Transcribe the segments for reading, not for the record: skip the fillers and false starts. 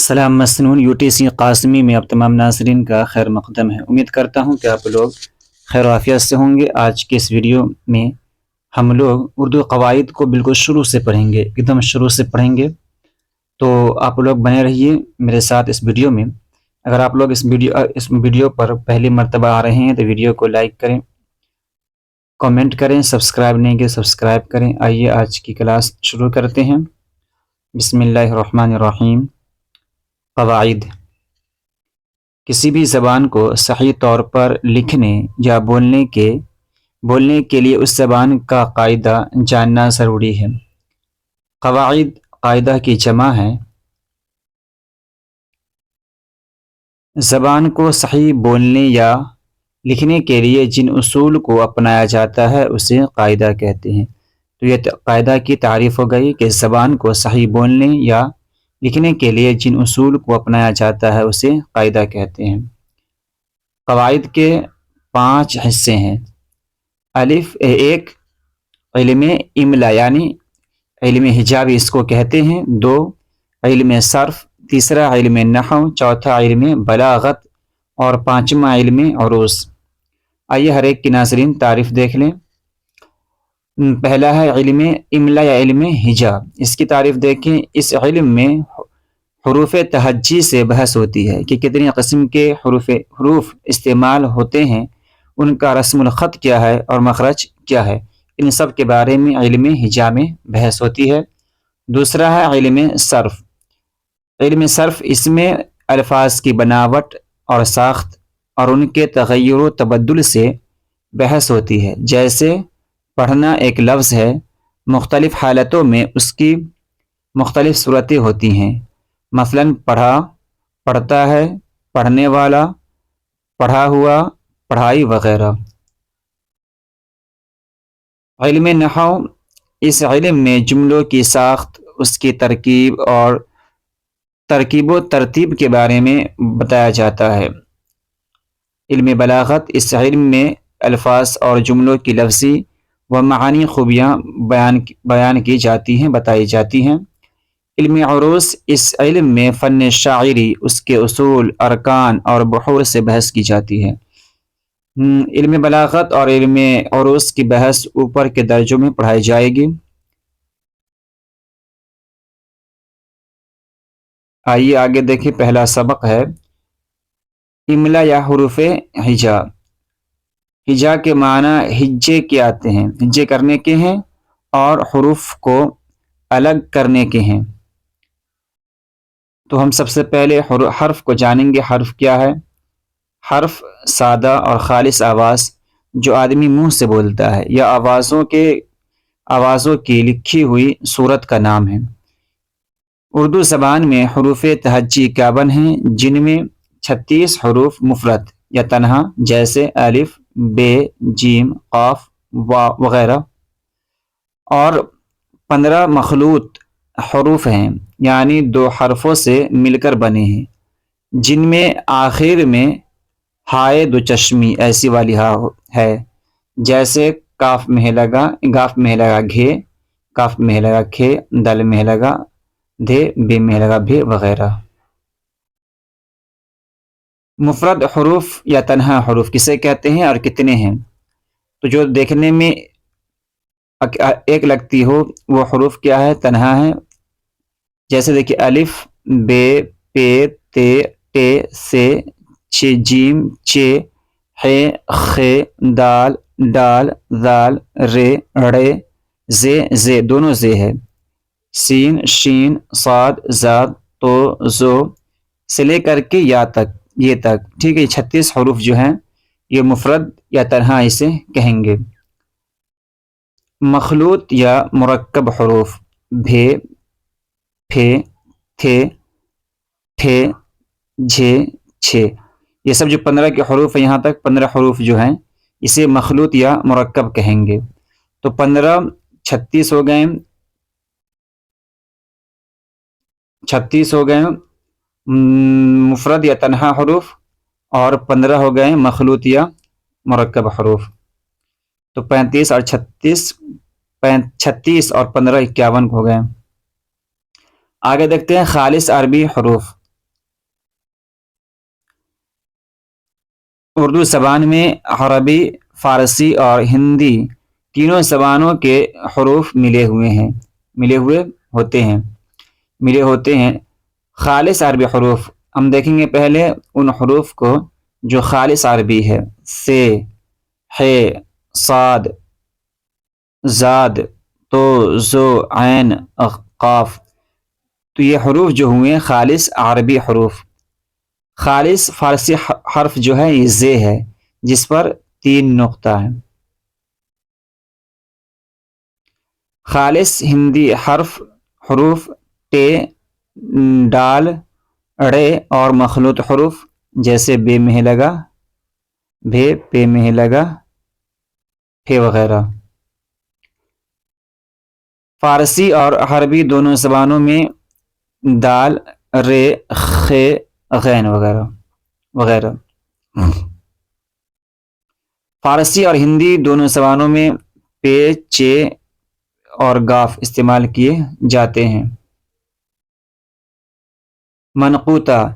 السلام مسنون UTC قاسمی میں اب تمام ناظرین کا خیر مقدم ہے۔ امید کرتا ہوں کہ آپ لوگ خیر و عافیت سے ہوں گے۔ آج کے اس ویڈیو میں ہم لوگ اردو قواعد کو بالکل شروع سے پڑھیں گے، ایک دم شروع سے پڑھیں گے، تو آپ لوگ بنے رہیے میرے ساتھ اس ویڈیو میں۔ اگر آپ لوگ اس ویڈیو پر پہلی مرتبہ آ رہے ہیں تو ویڈیو کو لائک کریں، کمنٹ کریں، سبسکرائب نہیں کہ سبسکرائب کریں۔ آئیے آج کی کلاس شروع کرتے ہیں۔ بسم اللہ الرحمن الرحیم۔ قواعد: کسی بھی زبان کو صحیح طور پر لکھنے یا بولنے کے لیے اس زبان کا قاعدہ جاننا ضروری ہے۔ قواعد قاعدہ کی جمع ہے۔ زبان کو صحیح بولنے یا لکھنے کے لیے جن اصول کو اپنایا جاتا ہے اسے قاعدہ کہتے ہیں۔ تو یہ قاعدہ کی تعریف ہو گئی کہ زبان کو صحیح بولنے یا لکھنے کے لیے جن اصول کو اپنایا جاتا ہے اسے قاعدہ کہتے ہیں۔ قواعد کے 5 حصے ہیں۔ الف ایک، علم املا یعنی علم حجا بھی اس کو کہتے ہیں۔ 2، علم صرف۔ تیسرا علم نحو۔ چوتھا علم بلاغت، اور 5واں علم عروض۔ آئیے ہر ایک کی ناظرین تعریف دیکھ لیں۔ پہلا ہے علم املا یا علم حجا۔ اس کی تعریف دیکھیں۔ اس علم میں حروف تہجی سے بحث ہوتی ہے کہ کتنی قسم کے حروف استعمال ہوتے ہیں، ان کا رسم الخط کیا ہے اور مخرج کیا ہے، ان سب کے بارے میں علم حجا میں بحث ہوتی ہے۔ دوسرا ہے علم صرف۔ علم صرف، اس میں الفاظ کی بناوٹ اور ساخت اور ان کے تغیر و تبدل سے بحث ہوتی ہے۔ جیسے پڑھنا ایک لفظ ہے، مختلف حالتوں میں اس کی مختلف صورتیں ہوتی ہیں، مثلاً پڑھا، پڑھتا ہے، پڑھنے والا، پڑھا ہوا، پڑھائی وغیرہ۔ علم نحو، اس علم میں جملوں کی ساخت، اس کی ترکیب اور ترکیب و ترتیب کے بارے میں بتایا جاتا ہے۔ علم بلاغت، اس علم میں الفاظ اور جملوں کی لفظی و معانی خوبیاں بیان کی جاتی ہیں، بتائی جاتی ہیں۔ علم عروض، اس علم میں فن شاعری، اس کے اصول، ارکان اور بحور سے بحث کی جاتی ہے۔ علم بلاغت اور علم عروض کی بحث اوپر کے درجوں میں پڑھائی جائے گی۔ آئیے آگے دیکھیں۔ پہلا سبق ہے املا یا حروف ہجا۔ ہجا کے معنی ہجے کے آتے ہیں، ہجے کرنے کے ہیں اور حروف کو الگ کرنے کے ہیں۔ تو ہم سب سے پہلے حرف کو جانیں گے۔ حرف کیا ہے؟ حرف سادہ اور خالص آواز جو آدمی منہ سے بولتا ہے یا آوازوں کی لکھی ہوئی صورت کا نام ہے۔ اردو زبان میں حروف تہجی 51 ہیں، جن میں 36 حروف مفرد یا تنہا جیسے الف، ب، جیم، قاف، واو وغیرہ، اور 15 مخلوط حروف ہیں یعنی 2 حرفوں سے مل کر بنے ہیں، جن میں آخر میں ہائے دو چشمی ایسی والی ہا ہے، جیسے کاف میں لگا، گاف میں لگا گھے، کاف میں لگا کھے، دل میں لگا دھے، بے میں لگا بھے وغیرہ۔ مفرد حروف یا تنہا حروف کسے کہتے ہیں اور کتنے ہیں؟ تو جو دیکھنے میں ایک لگتی ہو وہ حروف کیا ہے؟ تنہا ہے۔ جیسے دیکھیے الف، بے، پے، تے، ٹے، سے، چ، جیم، چے، ہے، خے، دال، ڈال، ذال، رے، رڑے، زے دونوں زے ہے، سین، شین، صاد، زاد، تو، زو سے لے کر کے یا تک، یہ تک، ٹھیک ہے۔ 36 حروف جو ہیں یہ مفرد یا تنہا اسے کہیں گے۔ مخلوط یا مرکب حروف بھے، پھے، تھے، ٹھے، جھے، چھے، یہ سب جو 15 کے حروف ہیں، یہاں تک 15 حروف جو ہیں اسے مخلوط یا مرکب کہیں گے۔ تو 15 36 ہو گئے، 36 ہو گئے مفرد یا تنہا حروف، اور 15 ہو گئے مخلوط یا مرکب حروف۔ تو 35 اور 15 51 ہو گئے۔ آگے دیکھتے ہیں خالص عربی حروف۔ اردو زبان میں عربی، فارسی اور ہندی تینوں زبانوں کے حروف ملے ہوتے ہیں۔ خالص عربی حروف ہم دیکھیں گے پہلے ان حروف کو جو خالص عربی ہے، سے، ح، صاد، زاد، تو، زو، عین، قاف۔ تو یہ حروف جو ہوئے خالص عربی حروف۔ خالص فارسی حرف جو ہے یہ زے ہے، جس پر 3 نقطہ ہے۔ خالص ہندی حروف ٹے، ڈال، ڑے اور مخلوط حروف جیسے بے میں لگا، بھے، پے میں لگا، پھے وغیرہ۔ فارسی اور عربی دونوں زبانوں میں دال، رے، خے، غین وغیرہ۔ فارسی اور ہندی دونوں زبانوں میں پے، چے اور گاف استعمال کیے جاتے ہیں۔ منقوطہ،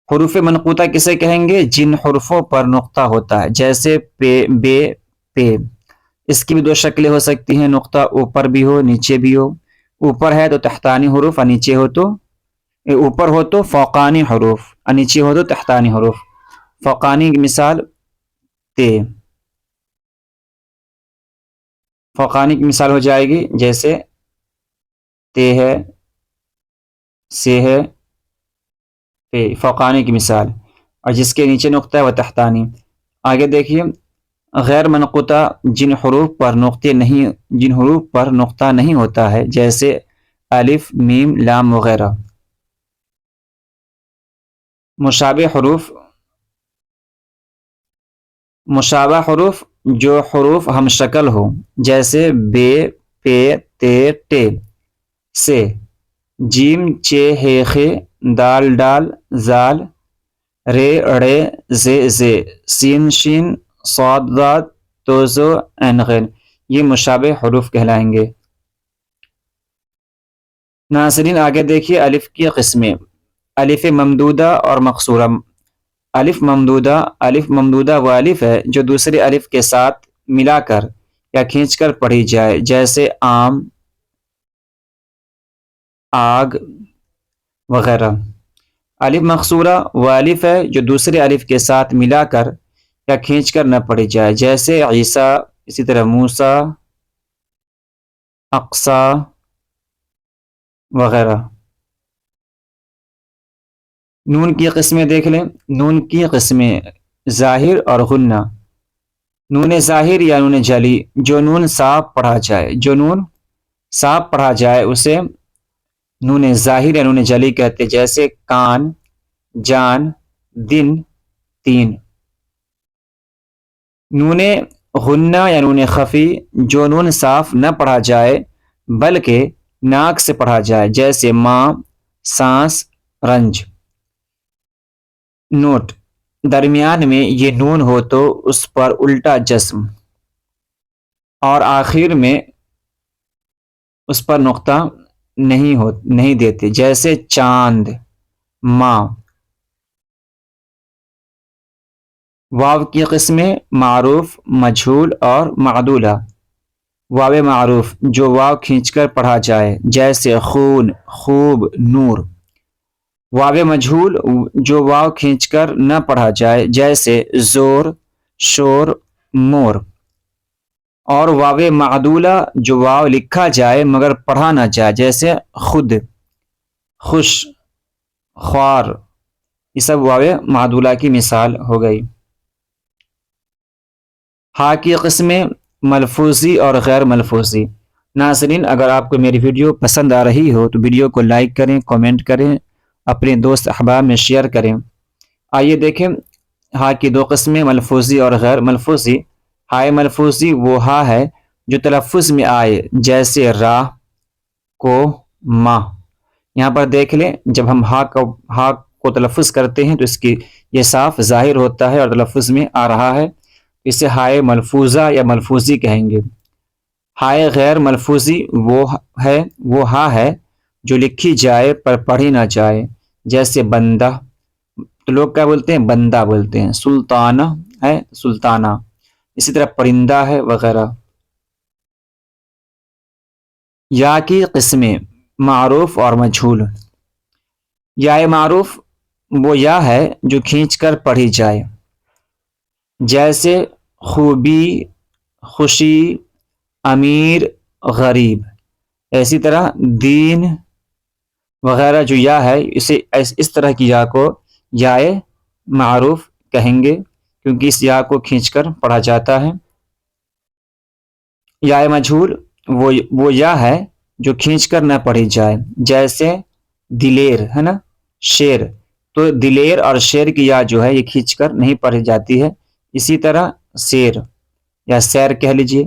حروف منقوطہ کسے کہیں گے؟ جن حروفوں پر نقطہ ہوتا ہے، جیسے پے، بے، پے۔ اس کی بھی 2 شکلیں ہو سکتی ہیں، نقطہ اوپر بھی ہو نیچے بھی ہو۔ اوپر ہے تو تحتانی حروف، اور نیچے ہو تو اوپر ہو تو فوقانی حروف، اور نیچے ہو تو تحتانی حروف۔ فوقانی کی مثال تے، فوقانی کی مثال ہو جائے گی جیسے تے ہے، سے ہے، پے، فوقانی کی مثال۔ اور جس کے نیچے نقطہ ہے وہ تحتانی۔ آگے دیکھیے، غیر منقوطہ جن حروف پر نقطہ نہیں ہوتا ہے، جیسے الف، میم، لام وغیرہ۔ مشابہ حروف جو حروف ہم شکل ہو، جیسے بے، پے، تے، ٹے، سے، جیم، چے، ہے، خے، دال، ڈال، زال، رے، ڑے، زے، سین، شین، صاد، ضاد، تو، زو، عین، غین۔ یہ مشابہ حروف کہلائیں گے۔ ناظرین آگے دیکھیے الف کی قسمیں۔ الف ممدودہ اور مقصورہ۔ الف ممدودہ وہ الف ہے جو دوسرے الف کے ساتھ ملا کر یا کھینچ کر پڑھی جائے، جیسے آم، آگ وغیرہ۔ الف مقصورہ وہ الف ہے جو دوسرے الف کے ساتھ ملا کر یا کھینچ کر نہ پڑھی جائے، جیسے عیسیٰ، اسی طرح موسیٰ، اقصیٰ وغیرہ۔ نون کی قسمیں دیکھ لیں۔ نون کی قسمیں ظاہر اور غنہ۔ نون ظاہر یا نون جلی، جو نون صاف پڑھا جائے اسے نون ظاہر یا نون جلی کہتے، جیسے کان، جان، دن، تین۔ نون غنہ یا نون خفی، جو نون صاف نہ پڑھا جائے بلکہ ناک سے پڑھا جائے، جیسے ماں، سانس، رنج۔ نوٹ: درمیان میں یہ نون ہو تو اس پر الٹا جزم، اور آخر میں اس پر نقطہ نہیں دیتے، جیسے چاند، ماں۔ واو کی قسمیں معروف، مجہول اور معدولہ۔ واو معروف جو واو کھینچ کر پڑھا جائے، جیسے خون، خوب، نور۔ واو مجہول جو واو کھینچ کر نہ پڑھا جائے، جیسے زور، شور، مور۔ اور واو معدولہ جو واو لکھا جائے مگر پڑھا نہ جائے، جیسے خود، خوش، خوار۔ یہ سب واو معدولہ کی مثال ہو گئی۔ ہا کی قسمیں ملفوظی اور غیر ملفوظی۔ ناظرین اگر آپ کو میری ویڈیو پسند آ رہی ہو تو ویڈیو کو لائک کریں، کامنٹ کریں، اپنے دوست احباب میں شیئر کریں۔ آئیے دیکھیں ہا کی 2 قسمیں، ملفوظی اور غیر ملفوظی۔ ہائے ملفوظی وہ ہا ہے جو تلفظ میں آئے، جیسے راہ، کو، ماں۔ یہاں پر دیکھ لیں، جب ہم ہا کو تلفظ کرتے ہیں تو اس کی یہ صاف ظاہر ہوتا ہے اور تلفظ میں آ رہا ہے، اسے ہائے ملفوظہ یا ملفوظی کہیں گے۔ ہائے غیر ملفوظی وہ ہا ہے جو لکھی جائے پر پڑھی نہ جائے، جیسے بندہ، تو لوگ کیا بولتے ہیں؟ بندہ بولتے ہیں. سلطانہ ہے سلطانہ. اسی طرح پرندہ ہے وغیرہ. یا کی قسمیں معروف اور مجھول. یا معروف وہ یا ہے جو کھینچ کر پڑھی جائے، جیسے خوبی، خوشی، امیر، غریب. اسی طرح دین وغیرہ جو یا ہے اسے اس طرح کی یا کو یا معروف کہیں گے، کیونکہ اس یا کو کھینچ کر پڑھا جاتا ہے. یا مجھول وہ یا ہے جو کھینچ کر نہ پڑھی جائے، جیسے دلیر ہے نا، شیر. تو دلیر اور شیر کی یا جو ہے یہ کھینچ کر نہیں پڑھی جاتی ہے. اسی طرح سیر یا سیر کہہ لیجئے،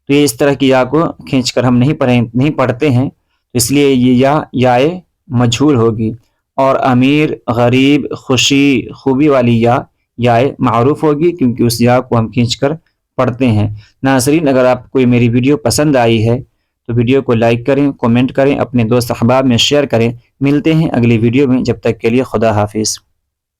تو یہ اس طرح کی یا کو کھینچ کر ہم نہیں پڑھتے ہیں، اس لیے یہ یا مجھول ہوگی. اور امیر، غریب، خوشی، خوبی والی یا معروف ہوگی، کیونکہ اس یا کو ہم کھینچ کر پڑھتے ہیں. ناظرین، اگر آپ کو میری ویڈیو پسند آئی ہے تو ویڈیو کو لائک کریں، کومنٹ کریں، اپنے دوست احباب میں شیئر کریں. ملتے ہیں اگلی ویڈیو میں، جب تک کے لیے خدا حافظ.